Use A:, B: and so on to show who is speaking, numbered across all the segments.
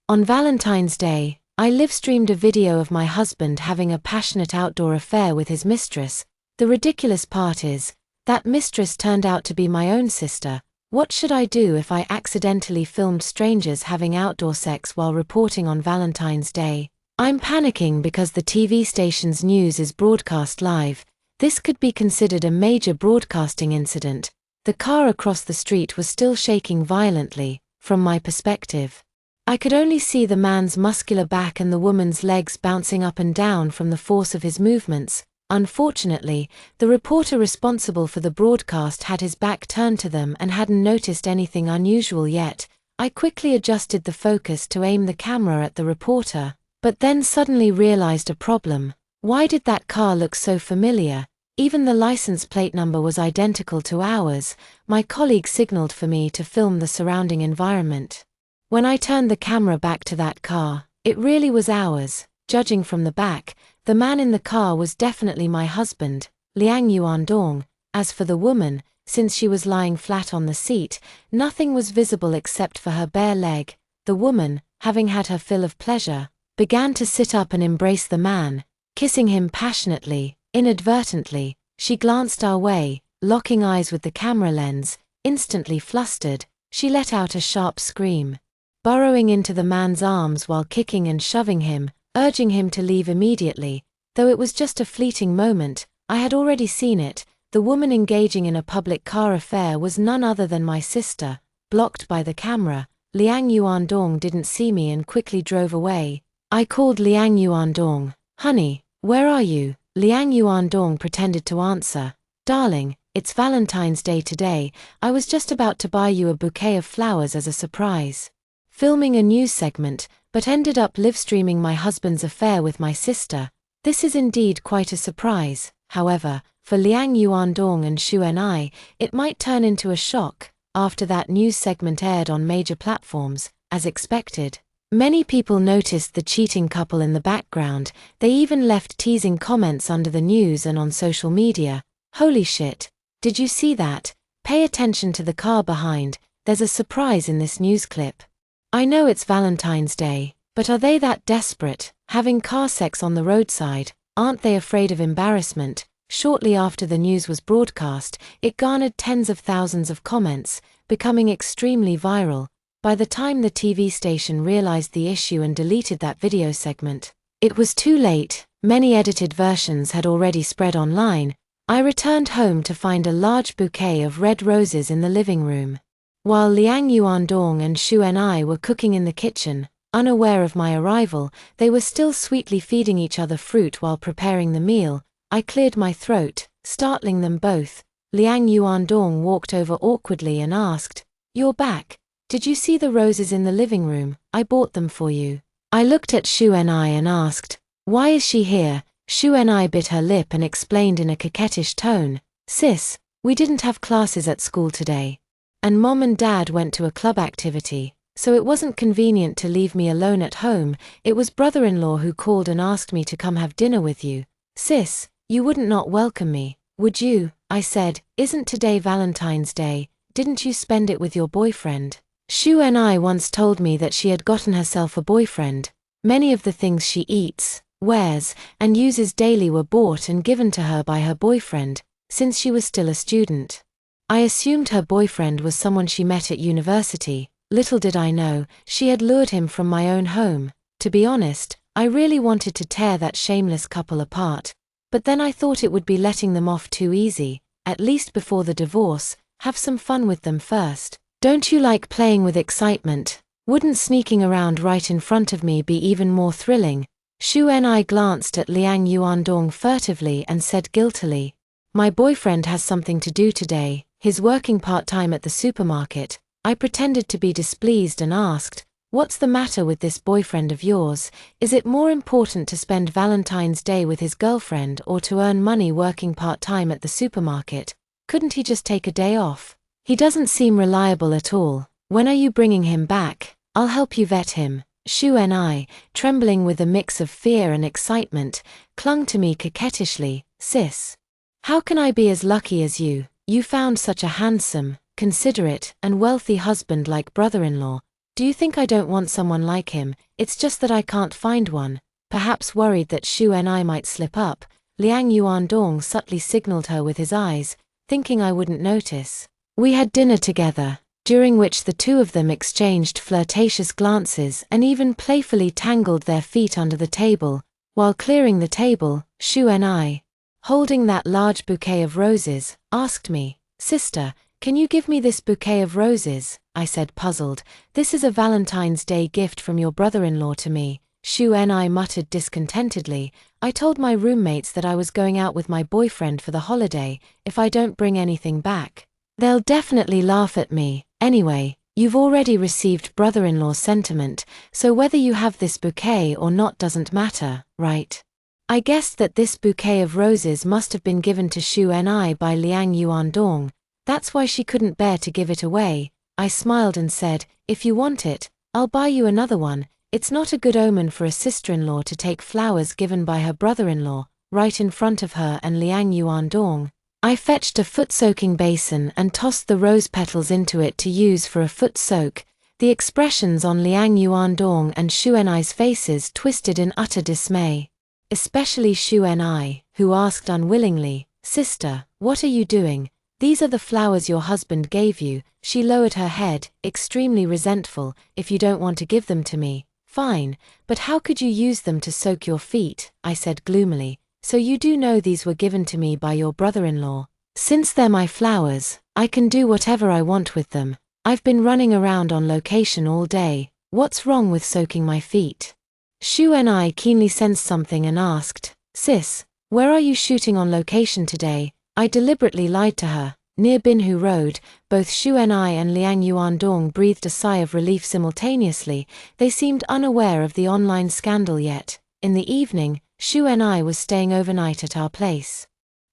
A: On Valentine's Day, I live-streamed a video of my husband having a passionate outdoor affair with his mistress. The ridiculous part is, that mistress turned out to be my own sister. What should I do if I accidentally filmed strangers having outdoor sex while reporting on Valentine's Day? I'm panicking because the TV station's news is broadcast live. This could be considered a major broadcasting incident. The car across the street was still shaking violently, from my perspective. I could only see the man's muscular back and the woman's legs bouncing up and down from the force of his movements. Unfortunately, the reporter responsible for the broadcast had his back turned to them and hadn't noticed anything unusual yet. I quickly adjusted the focus to aim the camera at the reporter, but then suddenly realized a problem. Why did that car look so familiar? Even the license plate number was identical to ours. My colleague signaled for me to film the surrounding environment. When I turned the camera back to that car, it really was ours. Judging from the back, the man in the car was definitely my husband, Liang Yuandong. As for the woman, since she was lying flat on the seat, nothing was visible except for her bare leg. The woman, having had her fill of pleasure, began to sit up and embrace the man, kissing him passionately. Inadvertently, she glanced our way, locking eyes with the camera lens. Instantly flustered, she let out a sharp scream. Burrowing into the man's arms while kicking and shoving him, urging him to leave immediately. Though it was just a fleeting moment, I had already seen it. The woman engaging in a public car affair was none other than my sister. Blocked by the camera, Liang Yuandong didn't see me and quickly drove away. I called Liang Yuandong. "Honey, where are you?" Liang Yuandong pretended to answer. "Darling, it's Valentine's Day today. I was just about to buy you a bouquet of flowers as a surprise." Filming a news segment, but ended up live-streaming my husband's affair with my sister. This is indeed quite a surprise. However, for Liang Yuandong and Xu Enai, it might turn into a shock. After that news segment aired on major platforms, as expected, many people noticed the cheating couple in the background. They even left teasing comments under the news and on social media. "Holy shit, did you see that? Pay attention to the car behind, there's a surprise in this news clip." I know it's Valentine's Day, but are they that desperate, having car sex on the roadside? Aren't they afraid of embarrassment? Shortly after the news was broadcast, it garnered tens of thousands of comments, becoming extremely viral. By the time the TV station realized the issue and deleted that video segment, it was too late. Many edited versions had already spread online. I returned home to find a large bouquet of red roses in the living room. While Liang Yuandong and Xu Enai were cooking in the kitchen, unaware of my arrival, they were still sweetly feeding each other fruit while preparing the meal. I cleared my throat, startling them both. Liang Yuandong walked over awkwardly and asked, "You're back. Did you see the roses in the living room? I bought them for you." I looked at Xu Enai and asked, "Why is she here?" Xu Enai bit her lip and explained in a coquettish tone, "Sis, we didn't have classes at school today. And Mom and Dad went to a club activity, so it wasn't convenient to leave me alone at home. It was brother-in-law who called and asked me to come have dinner with you. Sis, you wouldn't not welcome me, would you?" I said, "Isn't today Valentine's Day? Didn't you spend it with your boyfriend?" Xu Enai once told me that she had gotten herself a boyfriend. Many of the things she eats, wears, and uses daily were bought and given to her by her boyfriend, since she was still a student. I assumed her boyfriend was someone she met at university. Little did I know, she had lured him from my own home. To be honest, I really wanted to tear that shameless couple apart. But then I thought it would be letting them off too easy, at least before the divorce. Have some fun with them first. Don't you like playing with excitement? Wouldn't sneaking around right in front of me be even more thrilling? Xu Enai glanced at Liang Yuandong furtively and said guiltily, "My boyfriend has something to do today. He's working part-time at the supermarket." I pretended to be displeased and asked, "What's the matter with this boyfriend of yours? Is it more important to spend Valentine's Day with his girlfriend or to earn money working part-time at the supermarket? Couldn't he just take a day off? He doesn't seem reliable at all. When are you bringing him back? I'll help you vet him." Xu Enai, trembling with a mix of fear and excitement, clung to me coquettishly. "Sis, how can I be as lucky as you? You found such a handsome, considerate, and wealthy husband like brother-in-law. Do you think I don't want someone like him? It's just that I can't find one. Perhaps worried that Shu and I might slip up, Liang Yuandong subtly signaled her with his eyes, thinking I wouldn't notice. We had dinner together, during which the two of them exchanged flirtatious glances and even playfully tangled their feet under the table. While clearing the table, Shu and I, holding that large bouquet of roses, asked me, "Sister, can you give me this bouquet of roses?" I said, puzzled. "This is a Valentine's Day gift from your brother-in-law to me." Shu and I muttered discontentedly. "I told my roommates that I was going out with my boyfriend for the holiday. If I don't bring anything back, they'll definitely laugh at me. Anyway, you've already received brother-in-law's sentiment, so whether you have this bouquet or not doesn't matter, right?" I guessed that this bouquet of roses must have been given to Shu and I by Liang Yuandong. That's why she couldn't bear to give it away. I smiled and said, "If you want it, I'll buy you another one." It's not a good omen for a sister-in-law to take flowers given by her brother-in-law, right in front of her and Liang Yuandong. I fetched a foot-soaking basin and tossed the rose petals into it to use for a foot soak. The expressions on Liang Yuandong and Shu Enai's faces twisted in utter dismay. Especially Shu Enai, who asked unwillingly, "Sister, what are you doing? These are the flowers your husband gave you." She lowered her head, extremely resentful. "If you don't want to give them to me, fine, but how could you use them to soak your feet?" I said gloomily. "So you do know these were given to me by your brother-in-law? Since they're my flowers, I can do whatever I want with them. I've been running around on location all day. What's wrong with soaking my feet?" Shu and I keenly sensed something and asked, "Sis, where are you shooting on location today?" I deliberately lied to her. Near Binhu Road. Both Shu and I and Liang Yuandong breathed a sigh of relief simultaneously. They seemed unaware of the online scandal yet. In the evening, Shu and I was staying overnight at our place,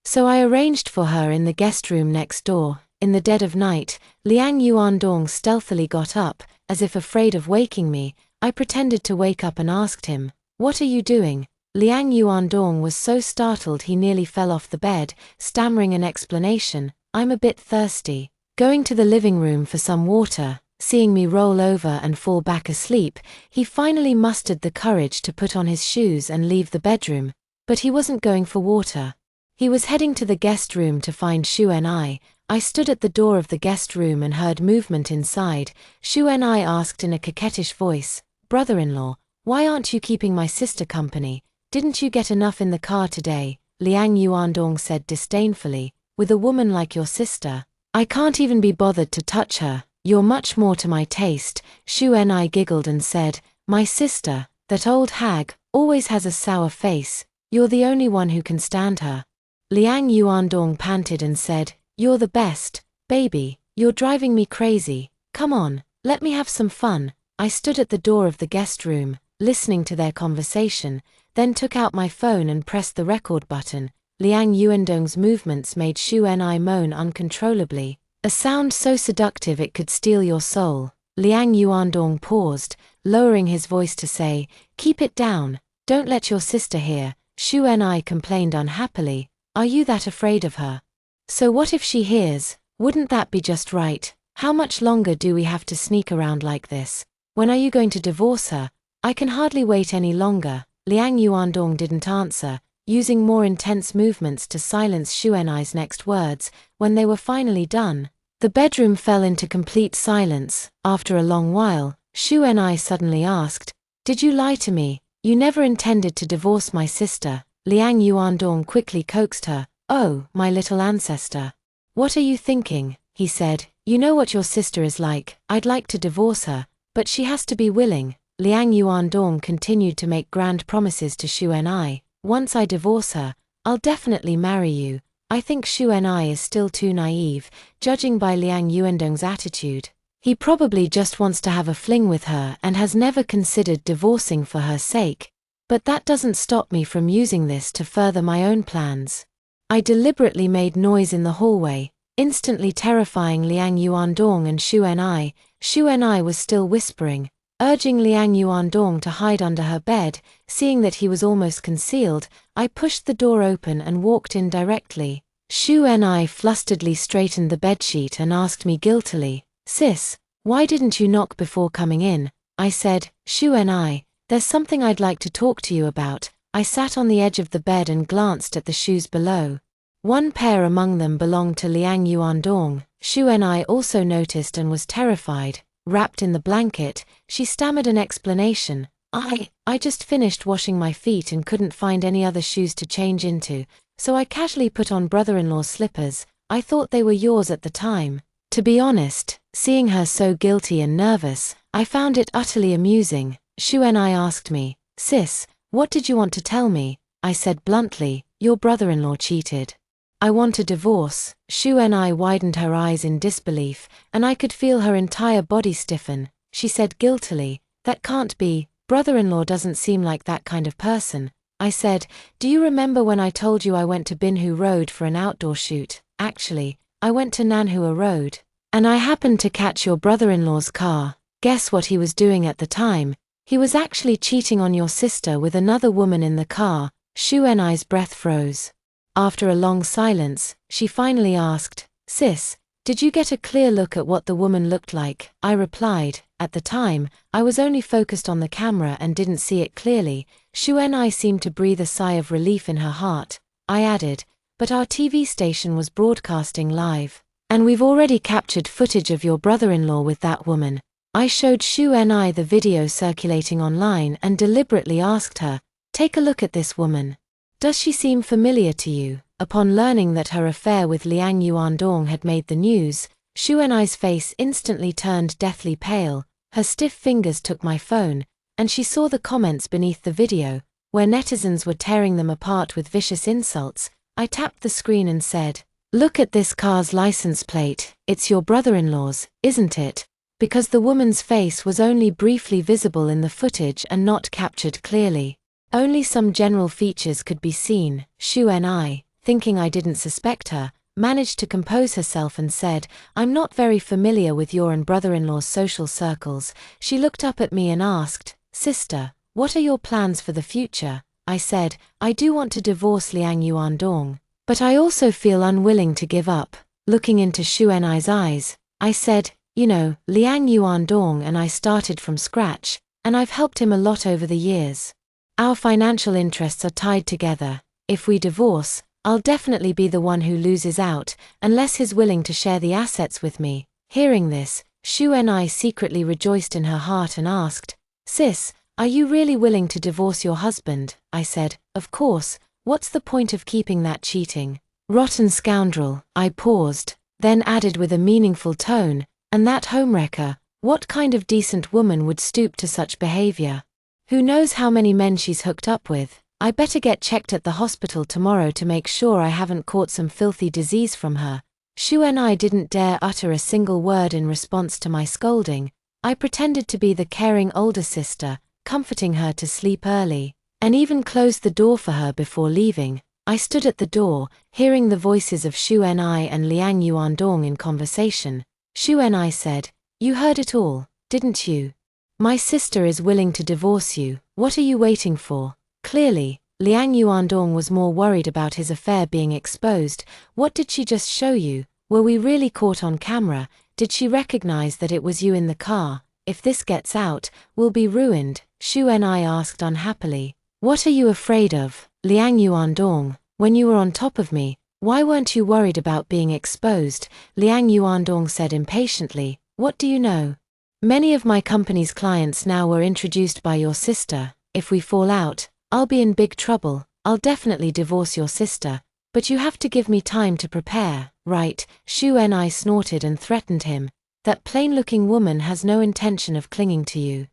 A: so I arranged for her in the guest room next door. In the dead of night, Liang Yuandong stealthily got up. As if afraid of waking me, I pretended to wake up and asked him, "What are you doing?" Liang Yuandong was so startled he nearly fell off the bed, stammering an explanation, "I'm a bit thirsty." Going to the living room for some water, seeing me roll over and fall back asleep, he finally mustered the courage to put on his shoes and leave the bedroom. But he wasn't going for water. He was heading to the guest room to find Shu and I. I stood at the door of the guest room and heard movement inside. Shu and I asked in a coquettish voice, "Brother-in-law, why aren't you keeping my sister company? Didn't you get enough in the car today?" Liang Yuandong said disdainfully, "With a woman like your sister, I can't even be bothered to touch her. You're much more to my taste." Shu and I giggled and said, "My sister, that old hag, always has a sour face. You're the only one who can stand her." Liang Yuandong panted and said, "You're the best, baby. You're driving me crazy. Come on, let me have some fun." I stood at the door of the guest room, listening to their conversation, then took out my phone and pressed the record button. Liang Yuandong's movements made Shu and I moan uncontrollably, a sound so seductive it could steal your soul. Liang Yuandong paused, lowering his voice to say, "Keep it down. Don't let your sister hear." Shu and I complained unhappily, "Are you that afraid of her?" "So what if she hears? Wouldn't that be just right? How much longer do we have to sneak around like this? When are you going to divorce her?" "I can hardly wait any longer." Liang Yuandong didn't answer, using more intense movements to silence Shu and I's next words. When they were finally done, the bedroom fell into complete silence. After a long while, Shu and I suddenly asked, "Did you lie to me? You never intended to divorce my sister." Liang Yuandong quickly coaxed her, "Oh, my little ancestor. What are you thinking?" he said. "You know what your sister is like. I'd like to divorce her, but she has to be willing." Liang Yuandong continued to make grand promises to Shu and I. "Once I divorce her, I'll definitely marry you." I think Shu and I is still too naive, judging by Liang Yuandong's attitude. He probably just wants to have a fling with her and has never considered divorcing for her sake. But that doesn't stop me from using this to further my own plans. I deliberately made noise in the hallway, instantly terrifying Liang Yuandong and Shu and I. Shu and I was still whispering, urging Liang Yuandong to hide under her bed. Seeing that he was almost concealed, I pushed the door open and walked in directly. Shu and I flusteredly straightened the bedsheet and asked me guiltily, "Sis, "Why didn't you knock before coming in?" I said. "Shu and I, there's something I'd like to talk to you about." I sat on the edge of the bed and glanced at the shoes below. One pair among them belonged to Liang Yuandong. Shu and I also noticed and was terrified. Wrapped in the blanket, she stammered an explanation. I just finished washing my feet and couldn't find any other shoes to change into, so I casually put on brother-in-law's slippers. I thought they were yours at the time." To be honest, seeing her so guilty and nervous, I found it utterly amusing. Shu and I asked me, "Sis, what did you want to tell me?" I said bluntly, "Your brother-in-law cheated. I want a divorce." Shu and I widened her eyes in disbelief, and I could feel her entire body stiffen. She said guiltily, "That can't be, brother-in-law doesn't seem like that kind of person." I said, "Do you remember when I told you I went to Binhu Road for an outdoor shoot? Actually, I went to Nanhua Road. And I happened to catch your brother-in-law's car. Guess what he was doing at the time? He was actually cheating on your sister with another woman in the car." Shu and I's breath froze. After a long silence, she finally asked, "Sis, did you get a clear look at what the woman looked like?" I replied, "At the time, I was only focused on the camera and didn't see it clearly." Shu and I seemed to breathe a sigh of relief in her heart. I added, "But our TV station was broadcasting live, and we've already captured footage of your brother-in-law with that woman." I showed Shu and I the video circulating online and deliberately asked her, "Take a look at this woman. Does she seem familiar to you?" Upon learning that her affair with Liang Yuandong had made the news, Shu and I's face instantly turned deathly pale. Her stiff fingers took my phone, and she saw the comments beneath the video, where netizens were tearing them apart with vicious insults. I tapped the screen and said, "Look at this car's license plate. It's your brother-in-law's, isn't it?" Because the woman's face was only briefly visible in the footage and not captured clearly. Only some general features could be seen. Shu and I, thinking I didn't suspect her, managed to compose herself and said, "I'm not very familiar with your and brother-in-law's social circles." She looked up at me and asked, "Sister, what are your plans for the future?" I said, "I do want to divorce Liang Yuandong, but I also feel unwilling to give up." Looking into Shu and I's eyes, I said, "You know, Liang Yuandong and I started from scratch, and I've helped him a lot over the years. Our financial interests are tied together. If we divorce, I'll definitely be the one who loses out, unless he's willing to share the assets with me." Hearing this, Shu and I secretly rejoiced in her heart and asked, "Sis, are you really willing to divorce your husband?" I said, "Of course, what's the point of keeping that cheating, rotten scoundrel?" I paused, then added with a meaningful tone, "And that homewrecker, what kind of decent woman would stoop to such behavior? Who knows how many men she's hooked up with? I better get checked at the hospital tomorrow to make sure I haven't caught some filthy disease from her." Shu and I didn't dare utter a single word in response to my scolding. I pretended to be the caring older sister, comforting her to sleep early, and even closed the door for her before leaving. I stood at the door, hearing the voices of Shu and I and Liang Yuandong in conversation. Shu and I said, "You heard it all, didn't you? My sister is willing to divorce you. What are you waiting for?" Clearly, Liang Yuandong was more worried about his affair being exposed. "What did she just show you? Were we really caught on camera? Did she recognize that it was you in the car? If this gets out, we'll be ruined." Shu and I asked unhappily, "What are you afraid of, Liang Yuandong? When you were on top of me, why weren't you worried about being exposed?" Liang Yuandong said impatiently, "What do you know? Many of my company's clients now were introduced by your sister. If we fall out, I'll be in big trouble. I'll definitely divorce your sister, but you have to give me time to prepare, right?" Shu and I snorted and threatened him. "That plain-looking woman has no intention of clinging to you.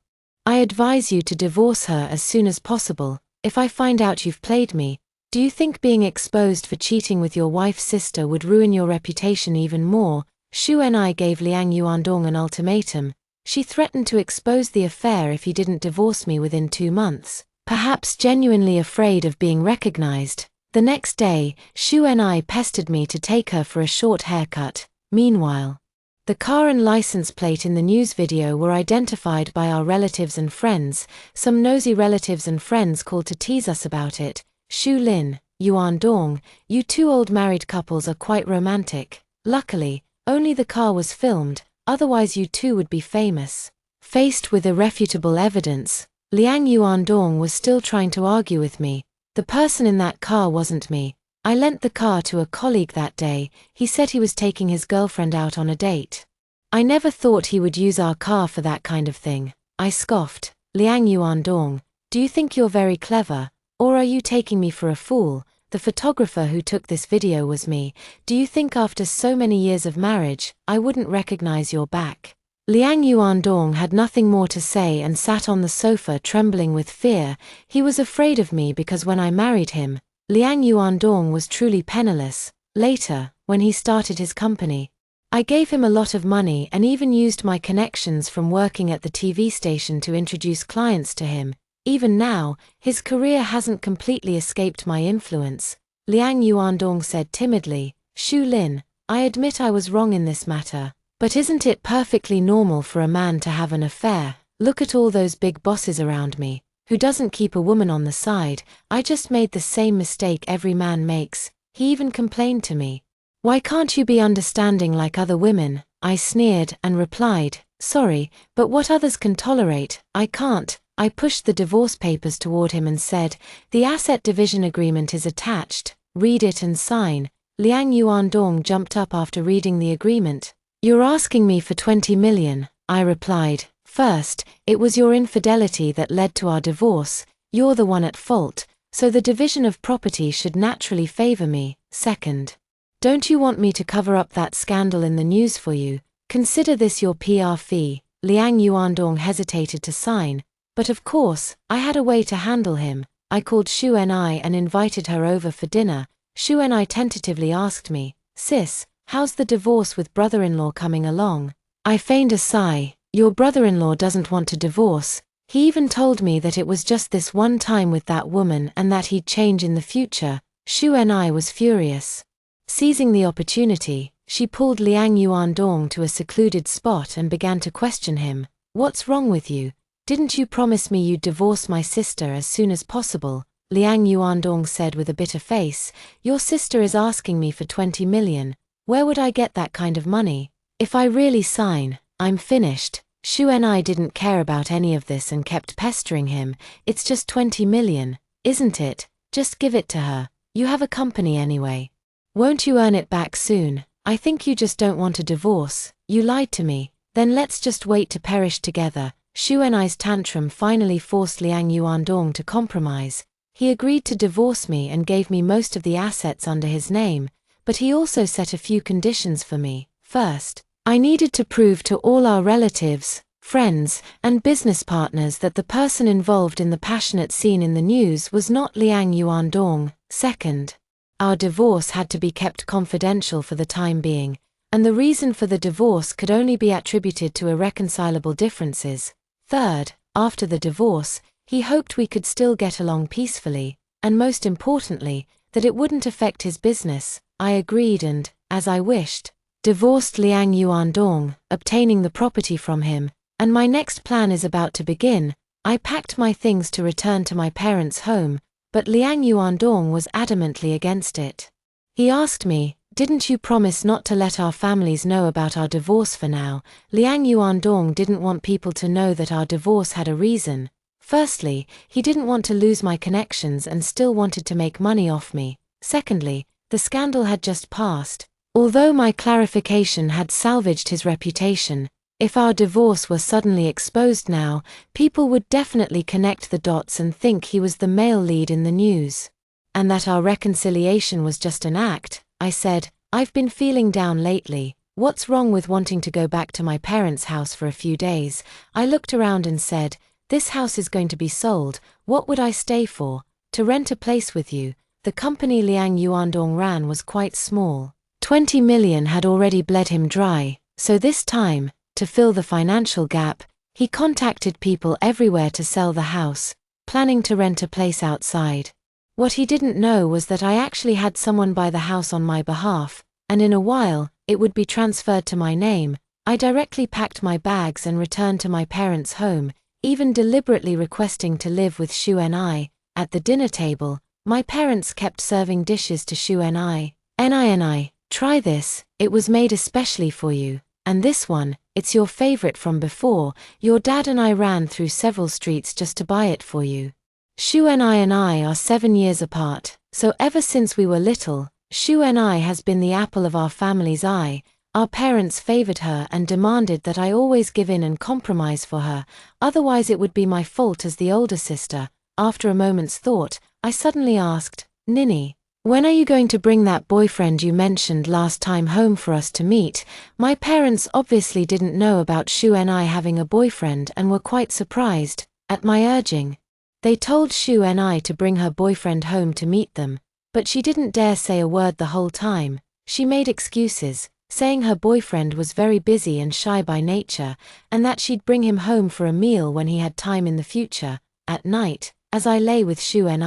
A: I advise you to divorce her as soon as possible. If I find out you've played me, do you think being exposed for cheating with your wife's sister would ruin your reputation even more?" Shu and I gave Liang Yuandong an ultimatum. She threatened to expose the affair if he didn't divorce me within 2 months, perhaps genuinely afraid of being recognized. The next day, Shu and I pestered me to take her for a short haircut. Meanwhile, the car and license plate in the news video were identified by our relatives and friends. Some nosy relatives and friends called to tease us about it. "Shu Lin, Yuandong, you two old married couples are quite romantic." Luckily, only the car was filmed. otherwise you too would be famous. Faced with irrefutable evidence, Liang Yuandong was still trying to argue with me. The person in that car wasn't me. I lent the car to a colleague that day. He said he was taking his girlfriend out on a date. I never thought he would use our car for that kind of thing. I scoffed. Liang Yuandong, do you think you're very clever, or are you taking me for a fool? The photographer who took this video was me. Do you think after so many years of marriage, I wouldn't recognize your back? Liang Yuandong had nothing more to say and sat on the sofa trembling with fear. He was afraid of me because when I married him, Liang Yuandong was truly penniless. Later, when he started his company, I gave him a lot of money and even used my connections from working at the TV station to introduce clients to him. Even now, his career hasn't completely escaped my influence. Liang Yuandong said timidly, Shu Lin, I admit I was wrong in this matter, but isn't it perfectly normal for a man to have an affair? Look at all those big bosses around me. Who doesn't keep a woman on the side? I just made the same mistake every man makes. He even complained to me. Why can't you be understanding like other women? I sneered and replied, sorry, but what others can tolerate, I can't. I pushed the divorce papers toward him and said, the asset division agreement is attached, read it and sign. Liang Yuandong jumped up after reading the agreement. You're asking me for 20 million, I replied. First, it was your infidelity that led to our divorce. You're the one at fault, so the division of property should naturally favor me. Second, don't you want me to cover up that scandal in the news for you? Consider this your PR fee. Liang Yuandong hesitated to sign, but of course, I had a way to handle him. I called Shu Ni and invited her over for dinner. Shu Ni tentatively asked me, Sis, how's the divorce with brother-in-law coming along? I feigned a sigh. Your brother-in-law doesn't want to divorce. He even told me that it was just this one time with that woman and that he'd change in the future. Shu Ni was furious. Seizing the opportunity, she pulled Liang Yuandong to a secluded spot and began to question him. What's wrong with you? Didn't you promise me you'd divorce my sister as soon as possible? Liang Yuandong said with a bitter face. Your sister is asking me for 20 million. Where would I get that kind of money? If I really sign, I'm finished. Shu Ni didn't care about any of this and kept pestering him. It's just 20 million, isn't it? Just give it to her. You have a company anyway. Won't you earn it back soon? I think you just don't want a divorce. You lied to me. Then let's just wait to perish together. Shu Ni's tantrum finally forced Liang Yuandong to compromise. He agreed to divorce me and gave me most of the assets under his name, but he also set a few conditions for me. First, I needed to prove to all our relatives, friends, and business partners that the person involved in the passionate scene in the news was not Liang Yuandong. Second, our divorce had to be kept confidential for the time being, and the reason for the divorce could only be attributed to irreconcilable differences. Third, after the divorce, he hoped we could still get along peacefully, and most importantly, that it wouldn't affect his business. I agreed and, as I wished, divorced Liang Yuandong, obtaining the property from him, and my next plan is about to begin. I packed my things to return to my parents' home, but Liang Yuandong was adamantly against it. He asked me, didn't you promise not to let our families know about our divorce for now? Liang Yuandong didn't want people to know that our divorce had a reason. Firstly, he didn't want to lose my connections and still wanted to make money off me. Secondly, the scandal had just passed. Although my clarification had salvaged his reputation, if our divorce were suddenly exposed now, people would definitely connect the dots and think he was the male lead in the news. And that our reconciliation was just an act. I said, I've been feeling down lately. What's wrong with wanting to go back to my parents' house for a few days? I looked around and said, this house is going to be sold. What would I stay for? To rent a place with you. The company Liang Yuandong ran was quite small. 20 million had already bled him dry, so this time, to fill the financial gap, he contacted people everywhere to sell the house, planning to rent a place outside. What he didn't know was that I actually had someone buy the house on my behalf, and in a while, it would be transferred to my name. I directly packed my bags and returned to my parents' home, even deliberately requesting to live with Shu Ni. At the dinner table, my parents kept serving dishes to Shu Ni. Ni, try this, it was made especially for you. And this one, it's your favorite from before. Your dad and I ran through several streets just to buy it for you. Shu and I are 7 years apart, so ever since we were little, Shu and I has been the apple of our family's eye. Our parents favored her and demanded that I always give in and compromise for her, otherwise it would be my fault as the older sister. After a moment's thought, I suddenly asked, Ninny, when are you going to bring that boyfriend you mentioned last time home for us to meet? My parents obviously didn't know about Shu and I having a boyfriend and were quite surprised, at my urging. They told Shu and I to bring her boyfriend home to meet them, but she didn't dare say a word the whole time. She made excuses, saying her boyfriend was very busy and shy by nature, and that she'd bring him home for a meal when he had time in the future. At night, as I lay with Shu and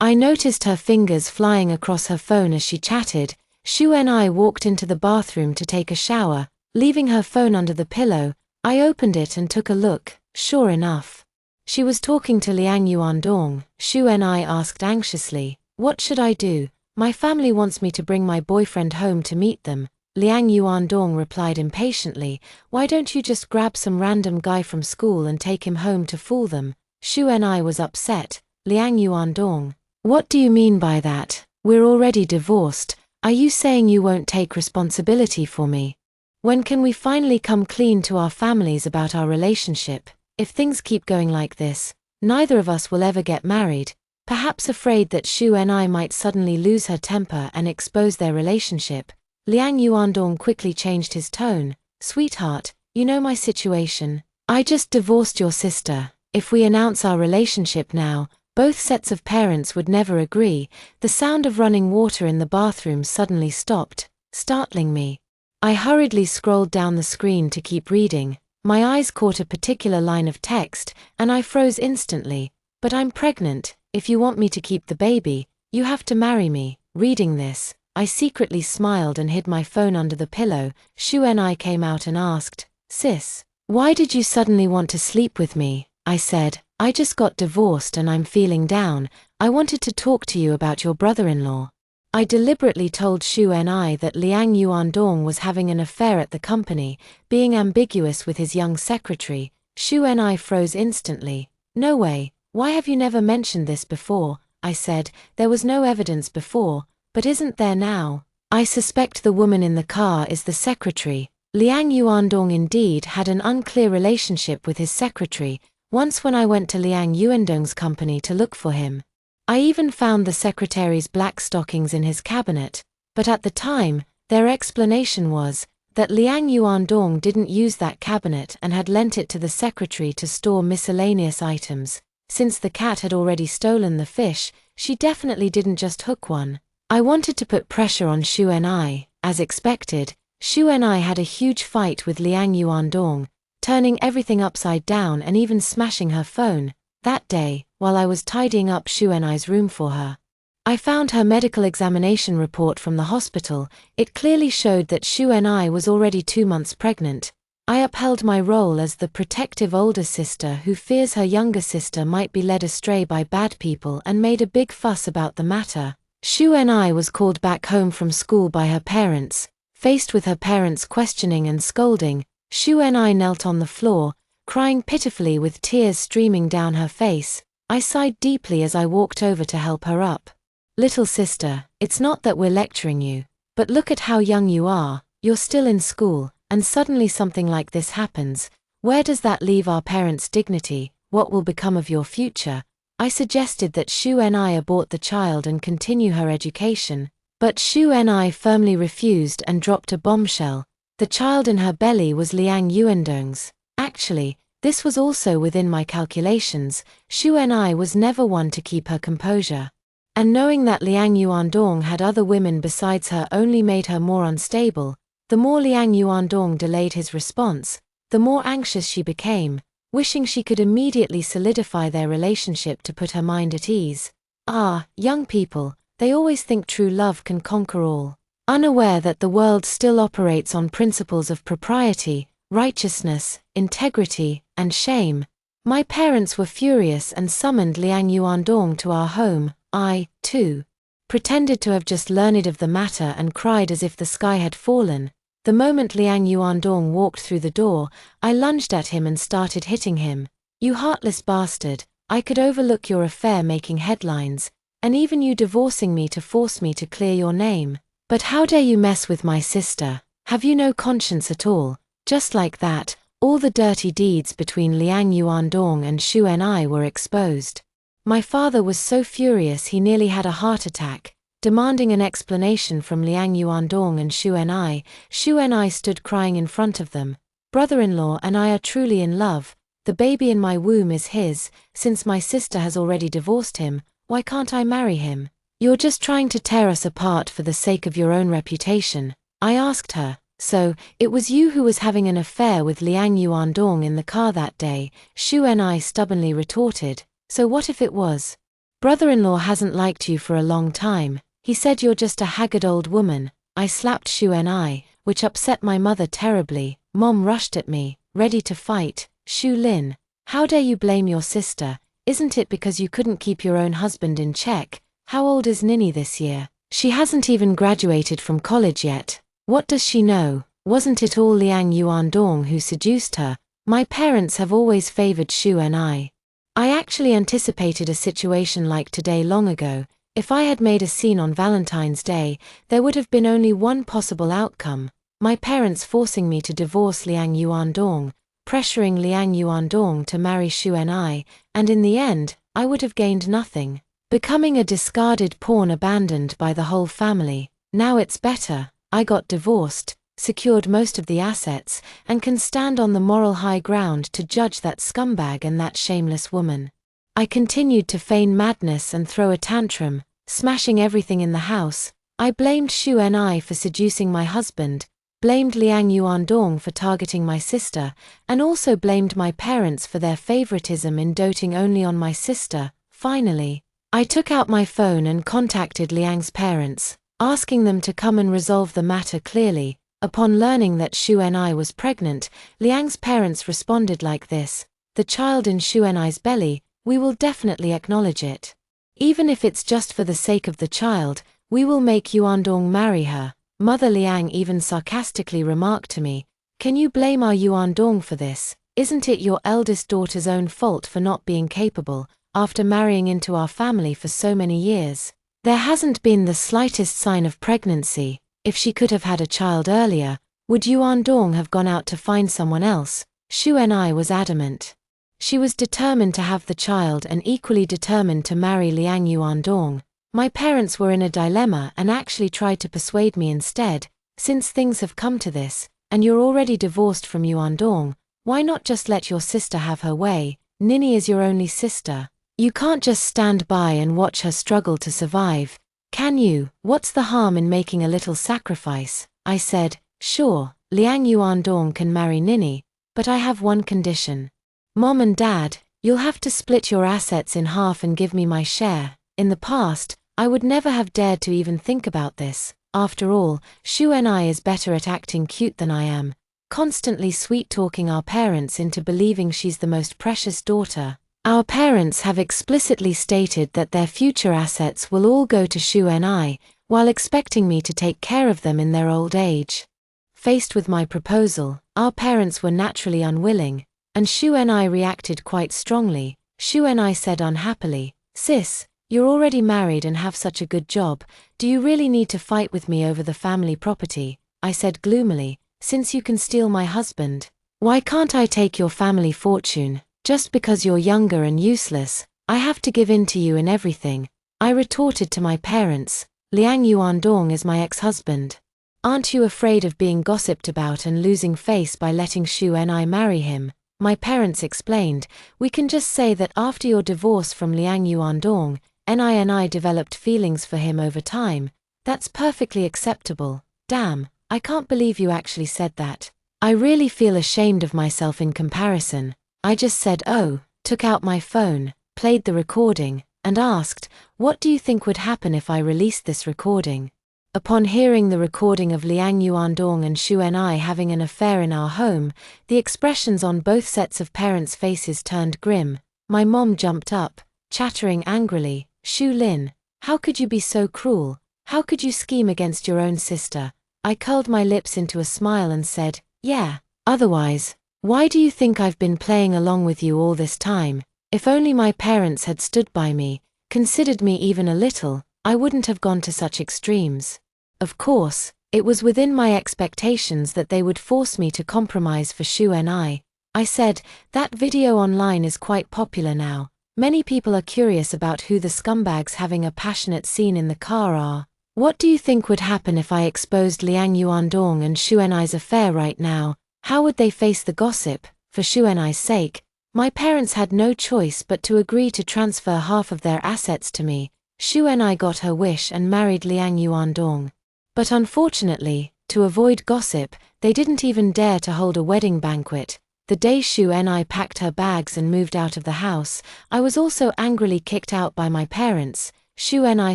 A: I noticed her fingers flying across her phone as she chatted. Shu and I walked into the bathroom to take a shower, leaving her phone under the pillow. I opened it and took a look. Sure enough, she was talking to Liang Yuandong. Shu and I asked anxiously, what should I do? My family wants me to bring my boyfriend home to meet them. Liang Yuandong replied impatiently, why don't you just grab some random guy from school and take him home to fool them? Shu and I was upset. Liang Yuandong, what do you mean by that? We're already divorced. Are you saying you won't take responsibility for me? When can we finally come clean to our families about our relationship? If things keep going like this, neither of us will ever get married. Perhaps afraid that Shu and I might suddenly lose her temper and expose their relationship, Liang Yuandong quickly changed his tone. Sweetheart, you know my situation. I just divorced your sister. If we announce our relationship now, both sets of parents would never agree. The sound of running water in the bathroom suddenly stopped, startling me. I hurriedly scrolled down the screen to keep reading. My eyes caught a particular line of text, and I froze instantly. But I'm pregnant. If you want me to keep the baby, you have to marry me. Reading this, I secretly smiled and hid my phone under the pillow. Shu and I came out and asked, Sis, why did you suddenly want to sleep with me? I said, I just got divorced and I'm feeling down. I wanted to talk to you about your brother-in-law. I deliberately told Shu and I that Liang Yuandong was having an affair at the company, being ambiguous with his young secretary. Shu and I froze instantly. No way, why have you never mentioned this before? I said, there was no evidence before, but isn't there now? I suspect the woman in the car is the secretary. Liang Yuandong indeed had an unclear relationship with his secretary. Once when I went to Liang Yuandong's company to look for him, I even found the secretary's black stockings in his cabinet, but at the time, their explanation was that Liang Yuandong didn't use that cabinet and had lent it to the secretary to store miscellaneous items. Since the cat had already stolen the fish, she definitely didn't just hook one. I wanted to put pressure on Shu and I. As expected, Shu and I had a huge fight with Liang Yuandong, turning everything upside down and even smashing her phone. That day, while I was tidying up Shu and I's room for her, I found her medical examination report from the hospital. It clearly showed that Shu and I was already 2 months pregnant. I upheld my role as the protective older sister who fears her younger sister might be led astray by bad people and made a big fuss about the matter. Shu and I was called back home from school by her parents. Faced with her parents' questioning and scolding, Shu and I knelt on the floor, crying pitifully with tears streaming down her face. I sighed deeply as I walked over to help her up. Little sister, it's not that we're lecturing you, but look at how young you are. You're still in school, and suddenly something like this happens. Where does that leave our parents' dignity? What will become of your future? I suggested that Shu and I abort the child and continue her education, but Shu and I firmly refused and dropped a bombshell. The child in her belly was Liang Yuandong's. Actually, this was also within my calculations. Shu and I was never one to keep her composure. And knowing that Liang Yuandong had other women besides her only made her more unstable. The more Liang Yuandong delayed his response, the more anxious she became, wishing she could immediately solidify their relationship to put her mind at ease. Ah, young people, they always think true love can conquer all, unaware that the world still operates on principles of propriety, righteousness, integrity, and shame. My parents were furious and summoned Liang Yuandong to our home. I, too, pretended to have just learned of the matter and cried as if the sky had fallen. The moment Liang Yuandong walked through the door, I lunged at him and started hitting him. You heartless bastard, I could overlook your affair making headlines, and even you divorcing me to force me to clear your name. But how dare you mess with my sister? Have you no conscience at all? Just like that, all the dirty deeds between Liang Yuandong and Xu Enai were exposed. My father was so furious he nearly had a heart attack, demanding an explanation from Liang Yuandong and Xu Enai. Xu Enai stood crying in front of them. Brother-in-law and I are truly in love. The baby in my womb is his. Since my sister has already divorced him, why can't I marry him? You're just trying to tear us apart for the sake of your own reputation. I asked her, so, it was you who was having an affair with Liang Yuandong in the car that day? Xu Enai stubbornly retorted, so what if it was? Brother-in-law hasn't liked you for a long time. He said you're just a haggard old woman. I slapped Xu Enai, which upset my mother terribly. Mom rushed at me, ready to fight. Xu Lin, how dare you blame your sister? Isn't it because you couldn't keep your own husband in check? How old is Nini this year? She hasn't even graduated from college yet. What does she know? Wasn't it all Liang Yuandong who seduced her? My parents have always favored Xu Enai. I actually anticipated a situation like today long ago. If I had made a scene on Valentine's Day, there would have been only one possible outcome. My parents forcing me to divorce Liang Yuandong, pressuring Liang Yuandong to marry Xu Enai, and in the end, I would have gained nothing. Becoming a discarded pawn abandoned by the whole family. Now it's better. I got divorced, secured most of the assets, and can stand on the moral high ground to judge that scumbag and that shameless woman. I continued to feign madness and throw a tantrum, smashing everything in the house. I blamed Xu Enai for seducing my husband, blamed Liang Yuandong for targeting my sister, and also blamed my parents for their favoritism in doting only on my sister. Finally, I took out my phone and contacted Liang's parents, asking them to come and resolve the matter clearly. Upon learning that Xu Enai was pregnant, Liang's parents responded like this: the child in Xu Enai's belly, we will definitely acknowledge it. Even if it's just for the sake of the child, we will make Yuandong marry her. Mother Liang even sarcastically remarked to me, can you blame our Yuandong for this? Isn't it your eldest daughter's own fault for not being capable, after marrying into our family for so many years? There hasn't been the slightest sign of pregnancy. If she could have had a child earlier, would Yuandong have gone out to find someone else? Xu Enai was adamant. She was determined to have the child and equally determined to marry Liang Yuandong. My parents were in a dilemma and actually tried to persuade me instead. Since things have come to this, and you're already divorced from Yuandong, why not just let your sister have her way? Nini is your only sister. You can't just stand by and watch her struggle to survive, can you? What's the harm in making a little sacrifice? I said, sure, Liang Yuandong can marry Nini, but I have one condition. Mom and Dad, you'll have to split your assets in half and give me my share. In the past, I would never have dared to even think about this. After all, Xu Enai is better at acting cute than I am, constantly sweet-talking our parents into believing she's the most precious daughter. Our parents have explicitly stated that their future assets will all go to Xu Enai, while expecting me to take care of them in their old age. Faced with my proposal, our parents were naturally unwilling, and Xu Enai reacted quite strongly. Xu Enai said unhappily, sis, you're already married and have such a good job, do you really need to fight with me over the family property? I said gloomily, since you can steal my husband, why can't I take your family fortune? Just because you're younger and useless, I have to give in to you in everything. I retorted to my parents, Liang Yuandong is my ex-husband. Aren't you afraid of being gossiped about and losing face by letting Xu Enai marry him? My parents explained, we can just say that after your divorce from Liang Yuandong, Enai and I developed feelings for him over time. That's perfectly acceptable. Damn, I can't believe you actually said that. I really feel ashamed of myself in comparison. I just said oh, took out my phone, played the recording, and asked, what do you think would happen if I released this recording? Upon hearing the recording of Liang Yuandong and Xu Enai having an affair in our home, the expressions on both sets of parents' faces turned grim. My mom jumped up, chattering angrily, Xu Lin, how could you be so cruel? How could you scheme against your own sister? I curled my lips into a smile and said, yeah, otherwise, why do you think I've been playing along with you all this time? If only my parents had stood by me, considered me even a little, I wouldn't have gone to such extremes. Of course, it was within my expectations that they would force me to compromise for Shu and I said, that video online is quite popular now. Many people are curious about who the scumbags having a passionate scene in the car are. What do you think would happen if I exposed Liang Yuandong and Shu and I's affair right now? How would they face the gossip? For Shu and I's sake, my parents had no choice but to agree to transfer half of their assets to me. Shu and I got her wish and married Liang Yuandong. But unfortunately, to avoid gossip, they didn't even dare to hold a wedding banquet. The day Shu and I packed her bags and moved out of the house, I was also angrily kicked out by my parents. Shu and I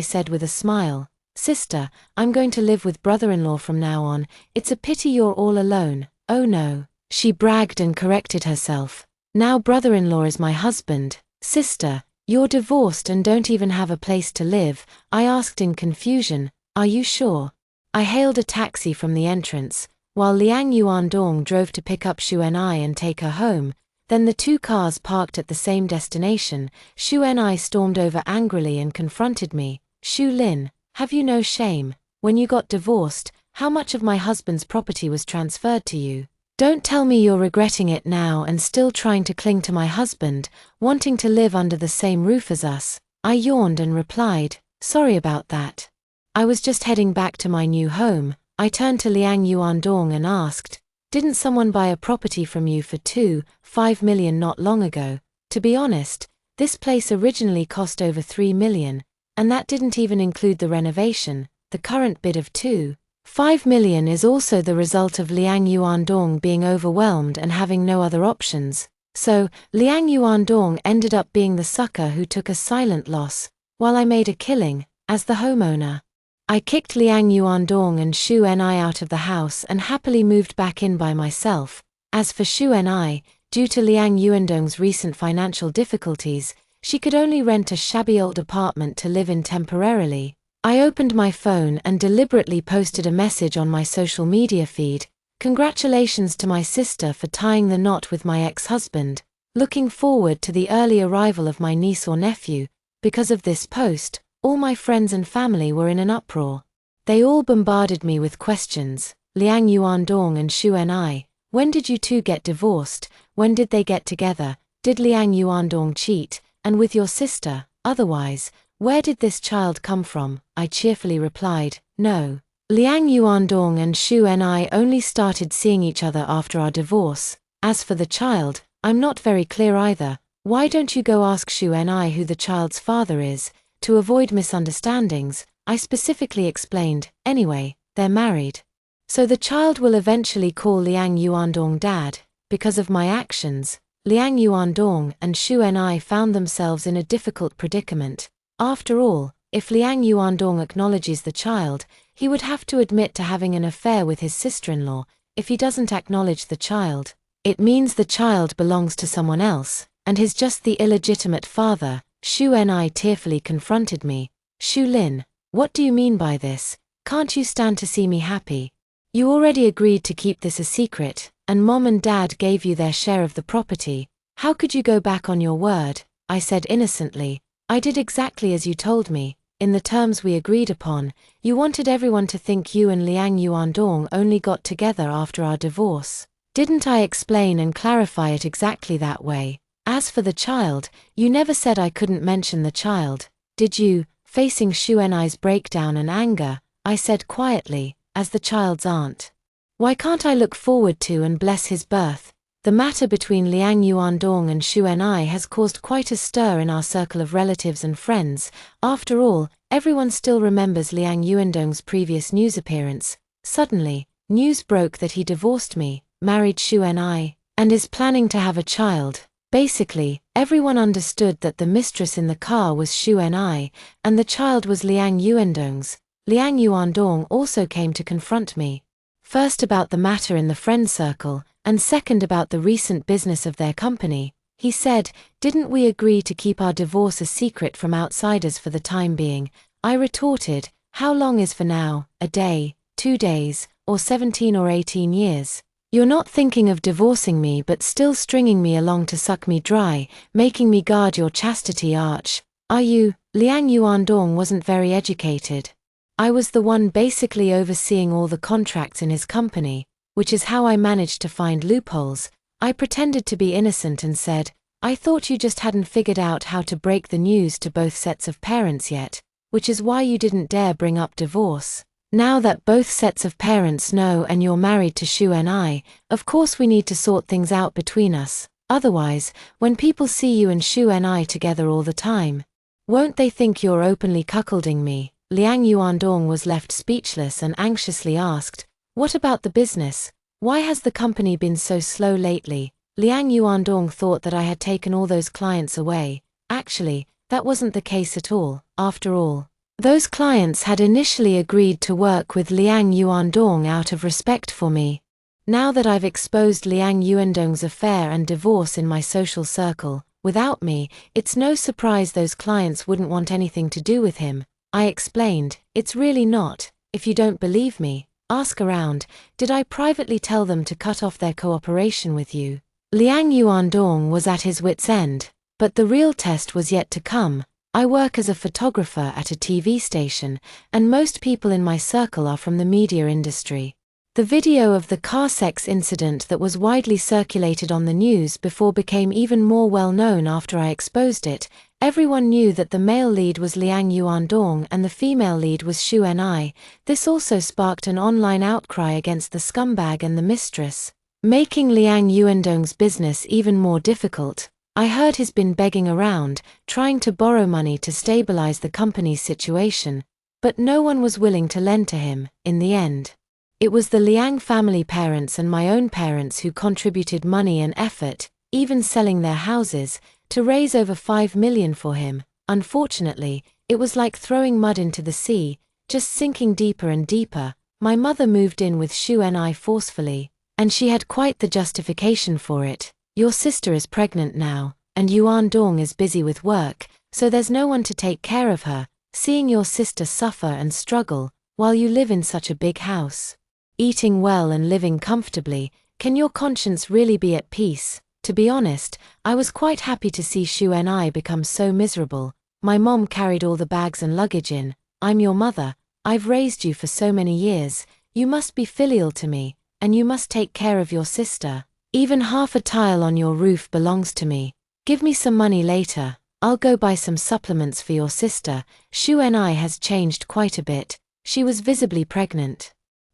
A: said with a smile, sister, I'm going to live with brother-in-law from now on. It's a pity you're all alone. Oh no, she bragged and corrected herself. Now brother-in-law is my husband. Sister, you're divorced and don't even have a place to live. I asked in confusion, are you sure? I hailed a taxi from the entrance, while Liang Yuandong drove to pick up Shu and I and take her home. Then the two cars parked at the same destination. Shu and I stormed over angrily and confronted me. Shu Lin, have you no shame? When you got divorced, how much of my husband's property was transferred to you? Don't tell me you're regretting it now and still trying to cling to my husband, wanting to live under the same roof as us. I yawned and replied, sorry about that. I was just heading back to my new home. I turned to Liang Yuandong and asked, didn't someone buy a property from you for 2.5 million not long ago? To be honest, this place originally cost over 3 million, and that didn't even include the renovation. The current bid of 2.5 million is also the result of Liang Yuandong being overwhelmed and having no other options. So, Liang Yuandong ended up being the sucker who took a silent loss, while I made a killing, as the homeowner. I kicked Liang Yuandong and Shu and I out of the house and happily moved back in by myself. As for Shu and I, due to Liang Yuandong's recent financial difficulties, she could only rent a shabby old apartment to live in temporarily. I opened my phone and deliberately posted a message on my social media feed. Congratulations to my sister for tying the knot with my ex-husband. Looking forward to the early arrival of my niece or nephew. Because of this post, all my friends and family were in an uproar. They all bombarded me with questions. Liang Yuandong and Shu and I, when did you two get divorced? When did they get together? Did Liang Yuandong cheat? And with your sister, otherwise, where did this child come from? I cheerfully replied, no. Liang Yuandong and Shu and I only started seeing each other after our divorce. As for the child, I'm not very clear either. Why don't you go ask Shu and I who the child's father is? To avoid misunderstandings, I specifically explained, anyway, they're married. So the child will eventually call Liang Yuandong dad. Because of my actions, Liang Yuandong and Shu and I found themselves in a difficult predicament. After all, if Liang Yuandong acknowledges the child, he would have to admit to having an affair with his sister-in-law. If he doesn't acknowledge the child, it means the child belongs to someone else, and he's just the illegitimate father. Shu and I tearfully confronted me. Shu Lin, what do you mean by this? Can't you stand to see me happy? You already agreed to keep this a secret, and mom and dad gave you their share of the property. How could you go back on your word? I said innocently. I did exactly as you told me. In the terms we agreed upon, you wanted everyone to think you and Liang Yuandong only got together after our divorce. Didn't I explain and clarify it exactly that way? As for the child, you never said I couldn't mention the child, did you? Facing Shu and I's breakdown and anger, I said quietly, as the child's aunt. Why can't I look forward to and bless his birth? The matter between Liang Yuandong and Shu and I has caused quite a stir in our circle of relatives and friends. After all, everyone still remembers Liang Yuandong's previous news appearance. Suddenly, news broke that he divorced me, married Shu and I, and is planning to have a child. Basically, everyone understood that the mistress in the car was Shu and I, and the child was Liang Yuandong's. Liang Yuandong also came to confront me. First about the matter in the friend circle, and second about the recent business of their company. He said, didn't we agree to keep our divorce a secret from outsiders for the time being? I retorted, how long is for now? A day, 2 days, or 17 or 18 years. You're not thinking of divorcing me but still stringing me along to suck me dry, making me guard your chastity arch, are you? Liang Yuandong wasn't very educated. I was the one basically overseeing all the contracts in his company, which is how I managed to find loopholes. I pretended to be innocent and said, I thought you just hadn't figured out how to break the news to both sets of parents yet, which is why you didn't dare bring up divorce. Now that both sets of parents know and you're married to Shu and I, of course we need to sort things out between us. Otherwise, when people see you and Shu and I together all the time, won't they think you're openly cuckolding me? Liang Yuandong was left speechless and anxiously asked, what about the business? Why has the company been so slow lately? Liang Yuandong thought that I had taken all those clients away. Actually, that wasn't the case at all. After all, those clients had initially agreed to work with Liang Yuandong out of respect for me. Now that I've exposed Liang Yuandong's affair and divorce in my social circle, without me, it's no surprise those clients wouldn't want anything to do with him. I explained, it's really not. If you don't believe me, ask around. Did I privately tell them to cut off their cooperation with you? Liang Yuandong was at his wit's end, but the real test was yet to come. I work as a photographer at a TV station, and most people in my circle are from the media industry. The video of the car sex incident that was widely circulated on the news before became even more well known after I exposed it. Everyone knew that the male lead was Liang Yuandong and the female lead was Shu and. This also sparked an online outcry against the scumbag and the mistress, making Liang Yuandong's business even more difficult. I heard he's been begging around, trying to borrow money to stabilize the company's situation, but no one was willing to lend to him. In the end, it was the Liang family parents and my own parents who contributed money and effort, even selling their houses, to raise over 5 million for him. Unfortunately, it was like throwing mud into the sea, just sinking deeper and deeper. My mother moved in with Shu and I forcefully, and she had quite the justification for it. Your sister is pregnant now, and Yuandong is busy with work, so there's no one to take care of her. Seeing your sister suffer and struggle, while you live in such a big house, eating well and living comfortably, can your conscience really be at peace? To be honest, I was quite happy to see Shu and I become so miserable. My mom carried all the bags and luggage in. I'm your mother, I've raised you for so many years, you must be filial to me, and you must take care of your sister. Even half a tile on your roof belongs to me. Give me some money later, I'll go buy some supplements for your sister. Shu and I has changed quite a bit. She was visibly pregnant,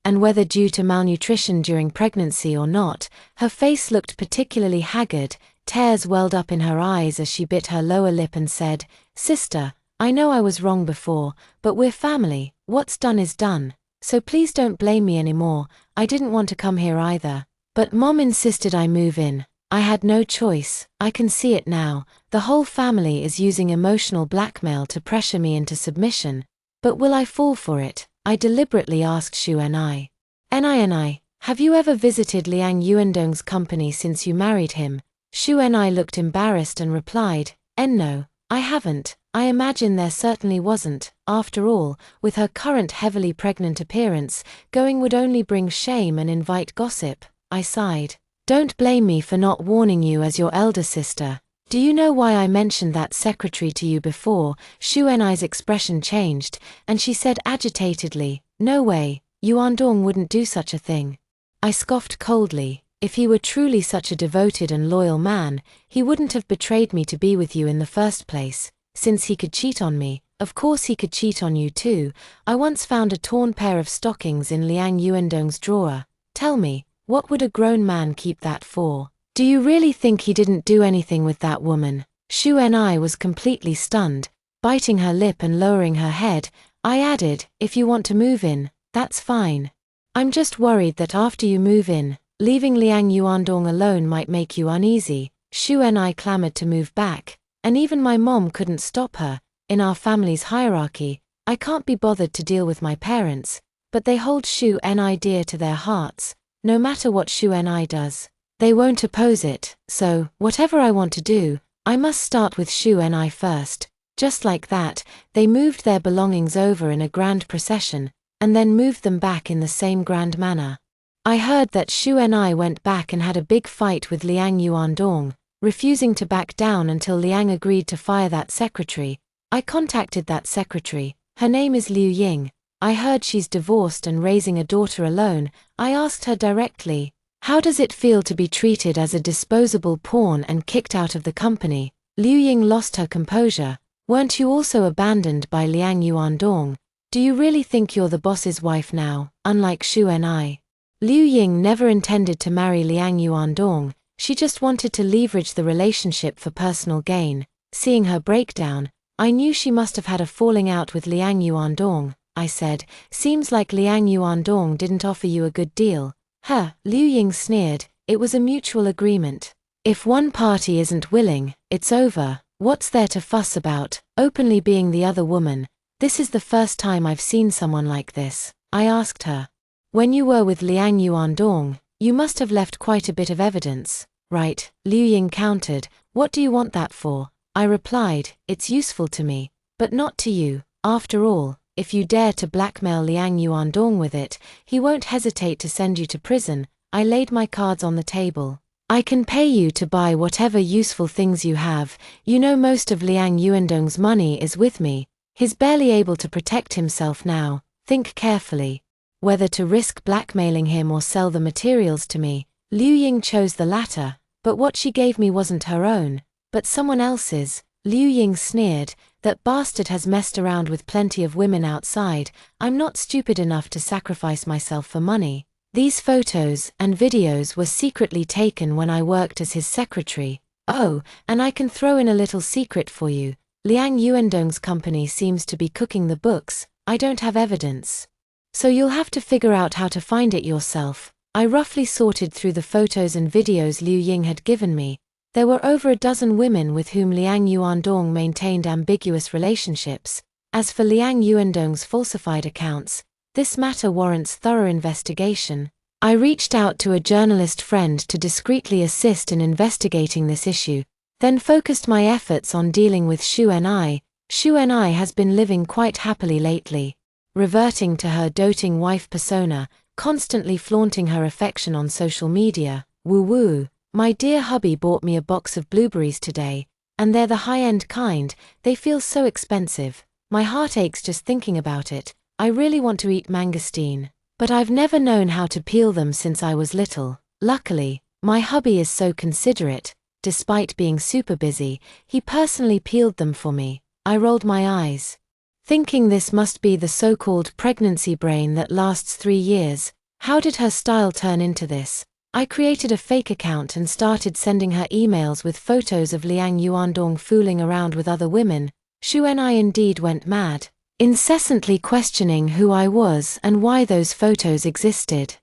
A: and whether due to malnutrition during pregnancy or not, her face looked particularly haggard. Tears welled up in her eyes as she bit her lower lip and said, Sister, I know I was wrong before, but we're family. What's done is done, so please don't blame me anymore. I didn't want to come here either, but Mom insisted I move in. I had no choice. I can see it now. The whole family is using emotional blackmail to pressure me into submission. But will I fall for it? I deliberately asked Shu and I. Have you ever visited Liang Yuandong's company since you married him? Shu and I looked embarrassed and replied, No, I haven't. I imagine there certainly wasn't. After all, with her current heavily pregnant appearance, going would only bring shame and invite gossip. I sighed. Don't blame me for not warning you as your elder sister. Do you know why I mentioned that secretary to you before? Shu and I's expression changed, and she said agitatedly, No way, Yuandong wouldn't do such a thing. I scoffed coldly. If he were truly such a devoted and loyal man, he wouldn't have betrayed me to be with you in the first place. Since he could cheat on me, of course he could cheat on you too. I once found a torn pair of stockings in Liang Yuandong's drawer. Tell me, what would a grown man keep that for? Do you really think he didn't do anything with that woman? Shu and I was completely stunned. Biting her lip and lowering her head, I added, If you want to move in, that's fine. I'm just worried that after you move in, leaving Liang Yuandong alone might make you uneasy. Shu and I clamored to move back, and even my mom couldn't stop her. In our family's hierarchy, I can't be bothered to deal with my parents, but they hold Shu and I dear to their hearts. No matter what Shu and I does, they won't oppose it, so, whatever I want to do, I must start with Shu and I first. Just like that, they moved their belongings over in a grand procession. and then moved them back in the same grand manner. I heard that Shu and I went back and had a big fight with Liang Yuandong, refusing to back down until Liang agreed to fire that secretary. I contacted that secretary. Her name is Liu Ying. I heard she's divorced and raising a daughter alone. I asked her directly, how does it feel to be treated as a disposable pawn and kicked out of the company? Liu Ying lost her composure. Weren't you also abandoned by Liang Yuandong? Do you really think you're the boss's wife now, unlike Shu and I? Liu Ying never intended to marry Liang Yuandong. She just wanted to leverage the relationship for personal gain. Seeing her breakdown, I knew she must have had a falling out with Liang Yuandong. I said, seems like Liang Yuandong didn't offer you a good deal. Liu Ying sneered, it was a mutual agreement. If one party isn't willing, it's over. What's there to fuss about, openly being the other woman? This is the first time I've seen someone like this. I asked her. When you were with Liang Yuandong, you must have left quite a bit of evidence, right? Liu Ying countered, what do you want that for? I replied, it's useful to me, but not to you. After all, if you dare to blackmail Liang Yuandong with it, he won't hesitate to send you to prison. I laid my cards on the table. I can pay you to buy whatever useful things you have. You know most of Liang Yuandong's money is with me. He's barely able to protect himself now. Think carefully. Whether to risk blackmailing him or sell the materials to me. Liu Ying chose the latter, but what she gave me wasn't her own, but someone else's. Liu Ying sneered, that bastard has messed around with plenty of women outside. I'm not stupid enough to sacrifice myself for money. These photos and videos were secretly taken when I worked as his secretary. Oh, and I can throw in a little secret for you. Liang Yuandong's company seems to be cooking the books. I don't have evidence. So you'll have to figure out how to find it yourself. I roughly sorted through the photos and videos Liu Ying had given me. There were over a dozen women with whom Liang Yuandong maintained ambiguous relationships. As for Liang Yuandong's falsified accounts, this matter warrants thorough investigation. I reached out to a journalist friend to discreetly assist in investigating this issue, then focused my efforts on dealing with Shu and I. Shu and I has been living quite happily lately, reverting to her doting wife persona, constantly flaunting her affection on social media. Woo-woo. My dear hubby bought me a box of blueberries today, and they're the high-end kind. They feel so expensive. My heart aches just thinking about it. I really want to eat mangosteen, but I've never known how to peel them since I was little. Luckily, my hubby is so considerate. Despite being super busy, he personally peeled them for me. I rolled my eyes, thinking this must be the so-called pregnancy brain that lasts 3 years. How did her style turn into this? I created a fake account and started sending her emails with photos of Liang Yuandong fooling around with other women. Shu and I indeed went mad, incessantly questioning who I was and why those photos existed.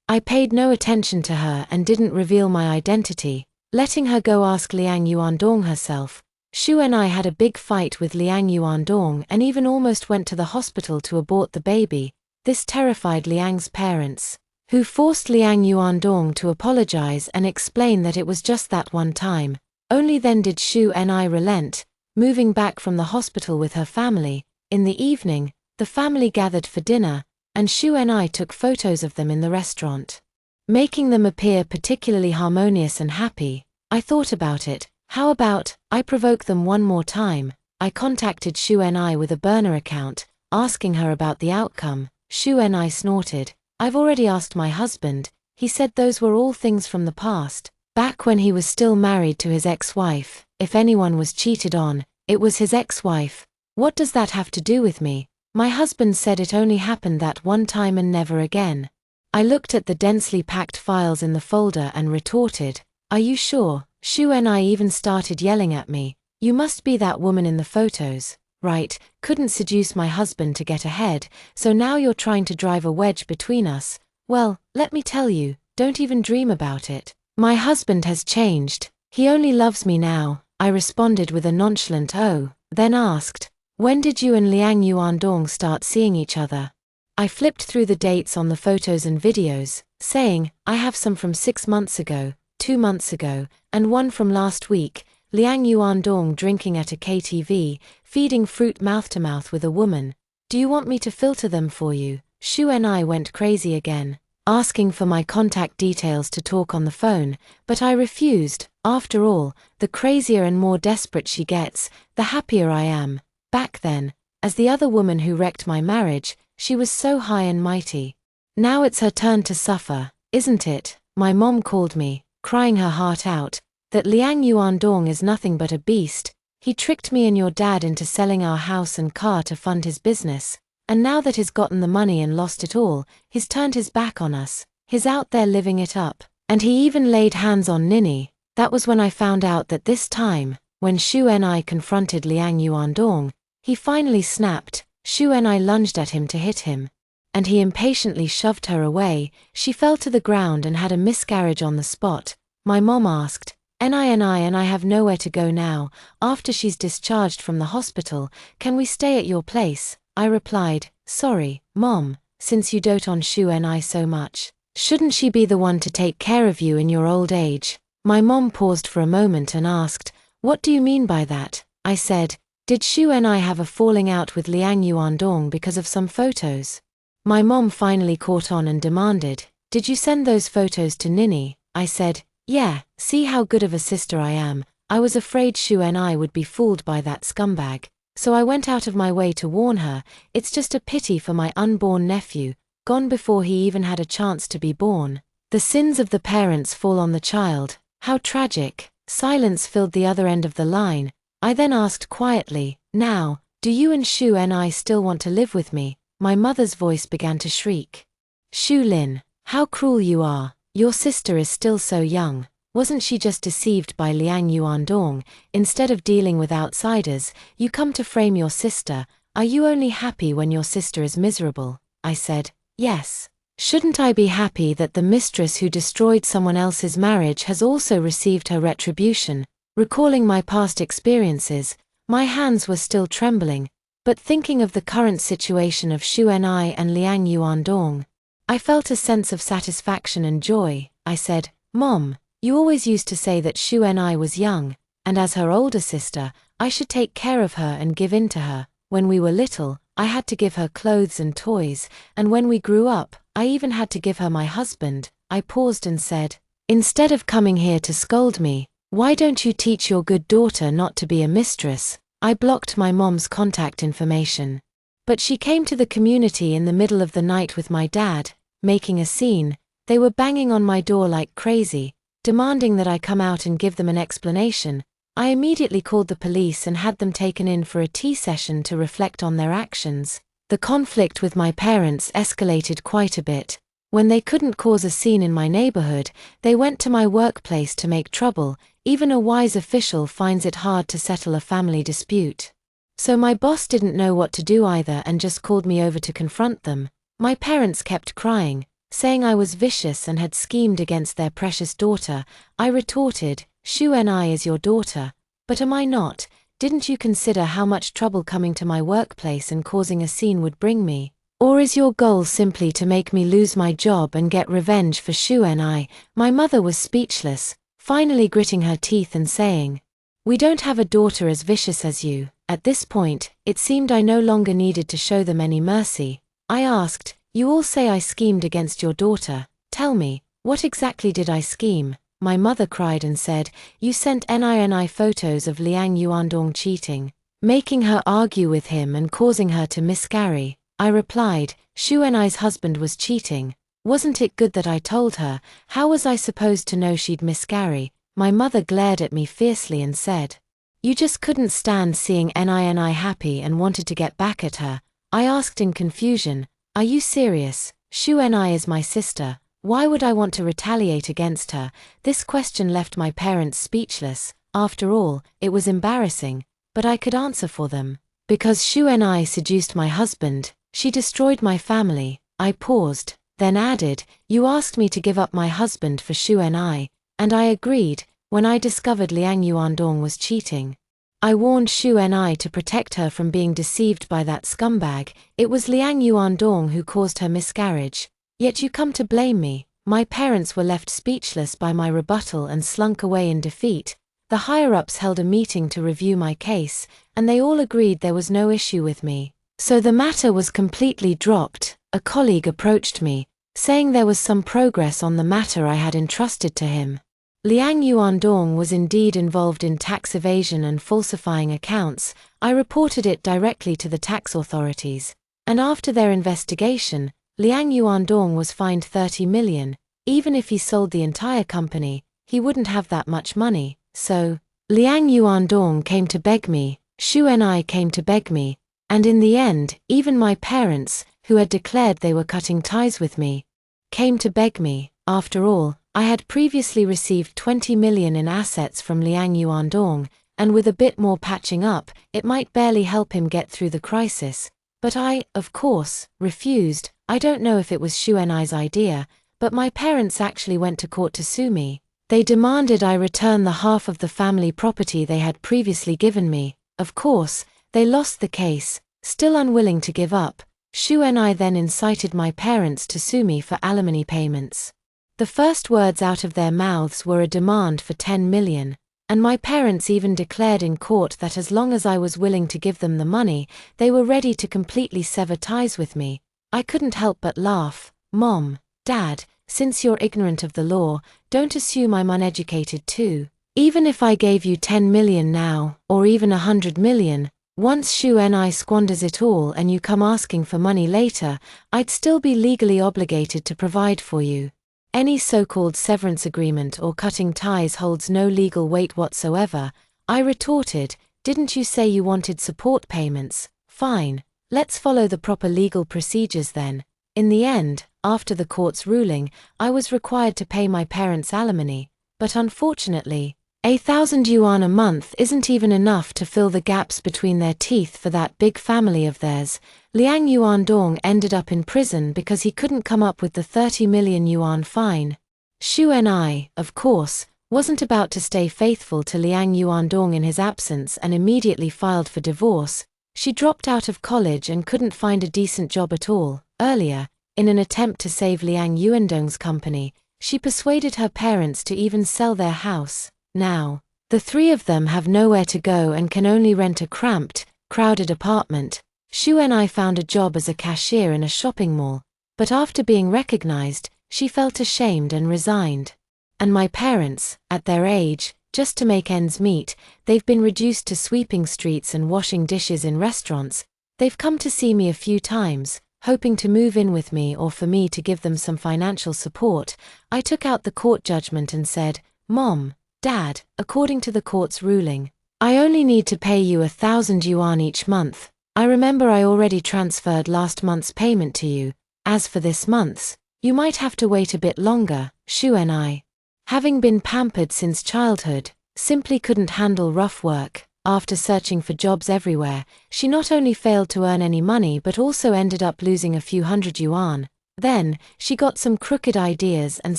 A: I paid no attention to her and didn't reveal my identity, letting her go ask Liang Yuandong herself. Shu and I had a big fight with Liang Yuandong and even almost went to the hospital to abort the baby. This terrified Liang's parents, who forced Liang Yuandong to apologize and explain that it was just that one time. Only then did Shu and I relent, moving back from the hospital with her family. In the evening, the family gathered for dinner, and Shu and I took photos of them in the restaurant, making them appear particularly harmonious and happy. I thought about it. How about I provoke them one more time? I contacted Shu and I with a burner account, asking her about the outcome. Shu and I snorted. I've already asked my husband. He said those were all things from the past. Back when he was still married to his ex-wife, if anyone was cheated on, it was his ex-wife. What does that have to do with me? My husband said it only happened that one time and never again. I looked at the densely packed files in the folder and retorted, are you sure? Shu and I even started yelling at me. You must be that woman in the photos, right? Couldn't seduce my husband to get ahead, so now you're trying to drive a wedge between us. Well, let me tell you, don't even dream about it. My husband has changed. He only loves me now. I responded with a nonchalant oh, then asked, when did you and Liang Yuandong start seeing each other? I flipped through the dates on the photos and videos, saying, I have some from 6 months ago, 2 months ago, and one from last week. Liang Yuandong drinking at a KTV, feeding fruit mouth to mouth with a woman. Do you want me to filter them for you? Shu and I went crazy again, asking for my contact details to talk on the phone, but I refused. After all, the crazier and more desperate she gets, the happier I am. Back then, as the other woman who wrecked my marriage, she was so high and mighty. Now it's her turn to suffer, isn't it? My mom called me, crying her heart out, that Liang Yuandong is nothing but a beast. He tricked me and your dad into selling our house and car to fund his business, and now that he's gotten the money and lost it all, he's turned his back on us. He's out there living it up, and he even laid hands on Nini. That was when I found out that this time, when Shu and I confronted Liang Yuandong, he finally snapped. Shu and I lunged at him to hit him, and he impatiently shoved her away. She fell to the ground and had a miscarriage on the spot. My mom asked, and I have nowhere to go now. After she's discharged from the hospital, can we stay at your place? I replied, sorry, Mom, since you dote on Shu and I so much, shouldn't she be the one to take care of you in your old age? My mom paused for a moment and asked, what do you mean by that? I said, did Shu and I have a falling out with Liang Yuandong because of some photos? My mom finally caught on and demanded, did you send those photos to Nini? I said, yeah, see how good of a sister I am. I was afraid Shu and I would be fooled by that scumbag, so I went out of my way to warn her. It's just a pity for my unborn nephew, gone before he even had a chance to be born. The sins of the parents fall on the child. How tragic. Silence filled the other end of the line. I then asked quietly, now, do you and Shu and I still want to live with me? My mother's voice began to shriek. Shu Lin, how cruel you are. Your sister is still so young. Wasn't she just deceived by Liang Yuandong? Instead of dealing with outsiders, you come to frame your sister. Are you only happy when your sister is miserable? I said, yes. Shouldn't I be happy that the mistress who destroyed someone else's marriage has also received her retribution? Recalling my past experiences, my hands were still trembling, but thinking of the current situation of Shu and I and Liang Yuandong, I felt a sense of satisfaction and joy. I said, Mom, you always used to say that Shu and I was young, and as her older sister, I should take care of her and give in to her. When we were little, I had to give her clothes and toys, and when we grew up, I even had to give her my husband. I paused and said, instead of coming here to scold me, why don't you teach your good daughter not to be a mistress? I blocked my mom's contact information. But she came to the community in the middle of the night with my dad, making a scene. They were banging on my door like crazy, demanding that I come out and give them an explanation. I immediately called the police and had them taken in for a tea session to reflect on their actions. The conflict with my parents escalated quite a bit. When they couldn't cause a scene in my neighborhood, they went to my workplace to make trouble. Even a wise official finds it hard to settle a family dispute. So my boss didn't know what to do either and just called me over to confront them. My parents kept crying, saying I was vicious and had schemed against their precious daughter. I retorted, Shu and I is your daughter, but am I not? Didn't you consider how much trouble coming to my workplace and causing a scene would bring me? Or is your goal simply to make me lose my job and get revenge for Shu and I? My mother was speechless, finally gritting her teeth and saying, we don't have a daughter as vicious as you. At this point, it seemed I no longer needed to show them any mercy. I asked, you all say I schemed against your daughter. Tell me, what exactly did I scheme? My mother cried and said, you sent NINI photos of Liang Yuandong cheating, making her argue with him and causing her to miscarry. I replied, Shu and I's husband was cheating. Wasn't it good that I told her? How was I supposed to know she'd miscarry? My mother glared at me fiercely and said, you just couldn't stand seeing NINI happy and wanted to get back at her. I asked in confusion, are you serious? Shu NI is my sister. Why would I want to retaliate against her? This question left my parents speechless. After all, it was embarrassing, but I could answer for them. Because Shu NI seduced my husband, she destroyed my family. I paused, then added, you asked me to give up my husband for Shu NI, and I agreed. When I discovered Liang Yuandong was cheating, I warned Shu NI to protect her from being deceived by that scumbag. It was Liang Yuandong who caused her miscarriage. Yet you come to blame me. My parents were left speechless by my rebuttal and slunk away in defeat. The higher-ups held a meeting to review my case, and they all agreed there was no issue with me. So the matter was completely dropped. a colleague approached me, saying there was some progress on the matter I had entrusted to him. Liang Yuandong was indeed involved in tax evasion and falsifying accounts. I reported it directly to the tax authorities. And after their investigation, Liang Yuandong was fined 30 million. Even if he sold the entire company, he wouldn't have that much money. So, Liang Yuandong came to beg me, Xu and I came to beg me, and in the end, even my parents, who had declared they were cutting ties with me, came to beg me. After all, I had previously received 20 million in assets from Liang Yuandong, and with a bit more patching up, it might barely help him get through the crisis. But I, of course, refused. I don't know if it was Xu and I's idea, but my parents actually went to court to sue me. They demanded I return the half of the family property they had previously given me. Of course, they lost the case, still unwilling to give up. Xu and I then incited my parents to sue me for alimony payments. The first words out of their mouths were a demand for 10 million, and my parents even declared in court that as long as I was willing to give them the money, they were ready to completely sever ties with me. I couldn't help but laugh. Mom, Dad, since you're ignorant of the law, don't assume I'm uneducated too. Even if I gave you 10 million now, or even 100 million, once Xu and I squanders it all and you come asking for money later, I'd still be legally obligated to provide for you. Any so-called severance agreement or cutting ties holds no legal weight whatsoever. I retorted, didn't you say you wanted support payments? Fine, let's follow the proper legal procedures then. In the end, after the court's ruling, I was required to pay my parents alimony, but unfortunately, 1,000 yuan a month isn't even enough to fill the gaps between their teeth for that big family of theirs. Liang Yuandong ended up in prison because he couldn't come up with the 30 million yuan fine. Xu and I, of course, wasn't about to stay faithful to Liang Yuandong in his absence and immediately filed for divorce. She dropped out of college and couldn't find a decent job at all. Earlier, in an attempt to save Liang Yuandong's company, she persuaded her parents to even sell their house. Now, the three of them have nowhere to go and can only rent a cramped, crowded apartment. Xu and I found a job as a cashier in a shopping mall, but after being recognized, she felt ashamed and resigned. And my parents, at their age, just to make ends meet, they've been reduced to sweeping streets and washing dishes in restaurants. They've come to see me a few times, hoping to move in with me or for me to give them some financial support. I took out the court judgment and said, Mom, Dad, according to the court's ruling, I only need to pay you 1,000 yuan each month. I remember I already transferred last month's payment to you. As for this month's, you might have to wait a bit longer. Xu and I, having been pampered since childhood, simply couldn't handle rough work. After searching for jobs everywhere, she not only failed to earn any money but also ended up losing a few hundred yuan. Then, she got some crooked ideas and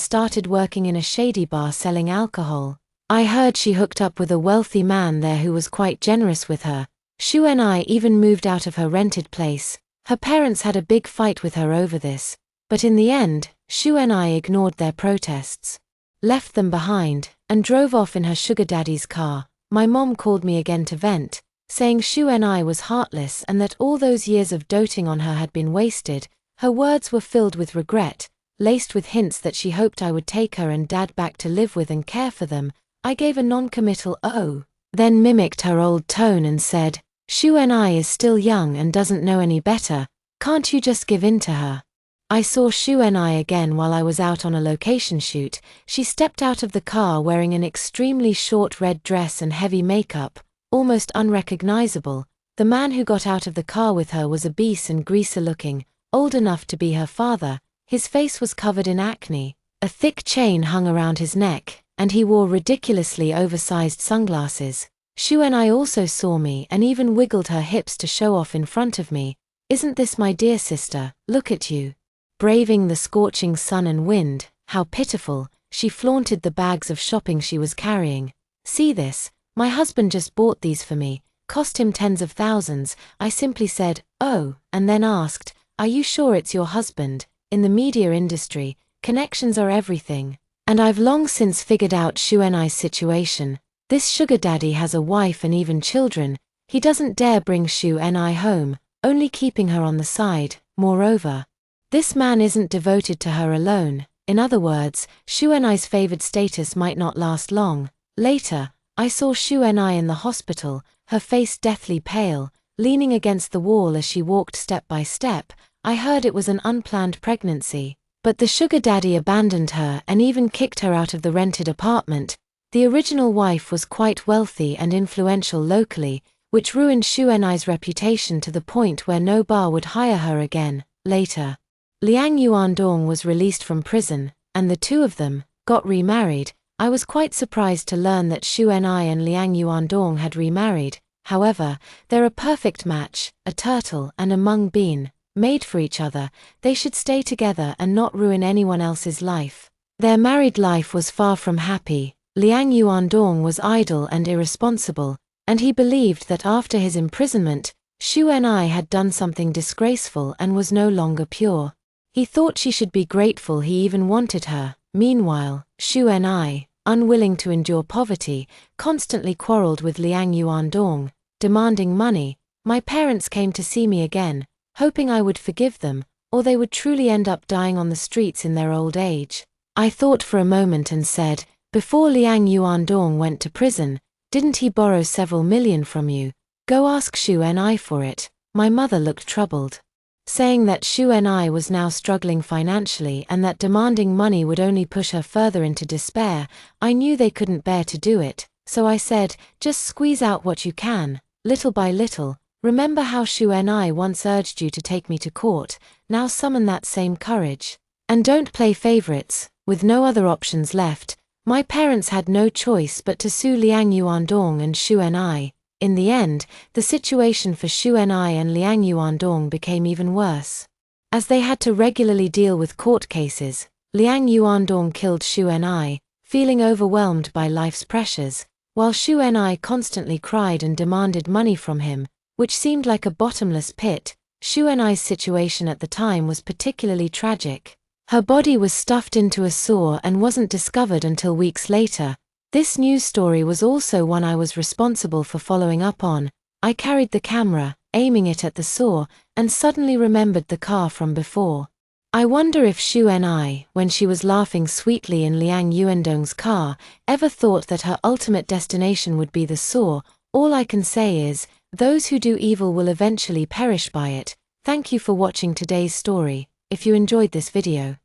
A: started working in a shady bar selling alcohol. I heard she hooked up with a wealthy man there who was quite generous with her. Xu and I even moved out of her rented place. Her parents had a big fight with her over this, but in the end, Xu and I ignored their protests, left them behind, and drove off in her sugar daddy's car. My mom called me again to vent, saying Xu and I was heartless and that all those years of doting on her had been wasted. Her words were filled with regret, laced with hints that she hoped I would take her and Dad back to live with and care for them. I gave a non-committal "oh," then mimicked her old tone and said, Xu and I is still young and doesn't know any better, can't you just give in to her? I saw Xu and I again while I was out on a location shoot. She stepped out of the car wearing an extremely short red dress and heavy makeup, almost unrecognizable. The man who got out of the car with her was obese and greaser-looking, old enough to be her father. His face was covered in acne, a thick chain hung around his neck, and he wore ridiculously oversized sunglasses. Xu and I also saw me and even wiggled her hips to show off in front of me. Isn't this my dear sister? Look at you. Braving the scorching sun and wind, how pitiful. She flaunted the bags of shopping she was carrying. See this, my husband just bought these for me, cost him tens of thousands. I simply said, oh, and then asked, are you sure it's your husband? In the media industry, connections are everything. And I've long since figured out Xu and I's situation. This sugar daddy has a wife and even children. He doesn't dare bring Xu and I home, only keeping her on the side. Moreover, This man isn't devoted to her alone. In other words, Shu Enai's favored status might not last long. Later, I saw Shu Enai in the hospital, her face deathly pale, leaning against the wall as she walked step by step. I heard it was an unplanned pregnancy, but the sugar daddy abandoned her and even kicked her out of the rented apartment. The original wife was quite wealthy and influential locally, which ruined Shu Enai's reputation to the point where no bar would hire her again. Later, Liang Yuandong was released from prison, and the two of them got remarried. I was quite surprised to learn that Shu Enai and Liang Yuandong had remarried. However, they're a perfect match, a turtle and a mung bean, made for each other. They should stay together and not ruin anyone else's life. Their married life was far from happy. Liang Yuandong was idle and irresponsible, and he believed that after his imprisonment, Shu Enai had done something disgraceful and was no longer pure. He thought she should be grateful he even wanted her. Meanwhile, Shu Enai, unwilling to endure poverty, constantly quarreled with Liang Yuandong, demanding money. My parents came to see me again, hoping I would forgive them, or they would truly end up dying on the streets in their old age. I thought for a moment and said, "Before Liang Yuandong went to prison, didn't he borrow several million from you? Go ask Shu Enai for it." My mother looked troubled, saying that Shu Enai was now struggling financially and that demanding money would only push her further into despair. I knew they couldn't bear to do it, so I said, "Just squeeze out what you can, little by little. Remember how Shu Enai once urged you to take me to court? Now summon that same courage. And don't play favorites." With no other options left, my parents had no choice but to sue Liang Yuandong and Shu Enai. In the end, the situation for Shu Enai and Liang Yuandong became even worse. As they had to regularly deal with court cases, Liang Yuandong killed Shu Enai, feeling overwhelmed by life's pressures, while Shu Enai constantly cried and demanded money from him, which seemed like a bottomless pit. Shu Enai's situation at the time was particularly tragic. Her body was stuffed into a saw and wasn't discovered until weeks later. This news story was also one I was responsible for following up on. I carried the camera, aiming it at the saw, and suddenly remembered the car from before. I wonder if Shu Enai, when she was laughing sweetly in Liang Yuandong's car, ever thought that her ultimate destination would be the saw. All I can say is, those who do evil will eventually perish by it. Thank you for watching today's story. If you enjoyed this video,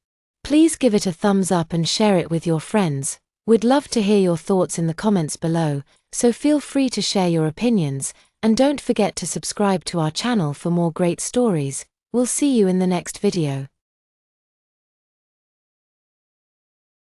A: please give it a thumbs up and share it with your friends. We'd love to hear your thoughts in the comments below, so feel free to share your opinions, and don't forget to subscribe to our channel for more great stories. We'll see you in the next video.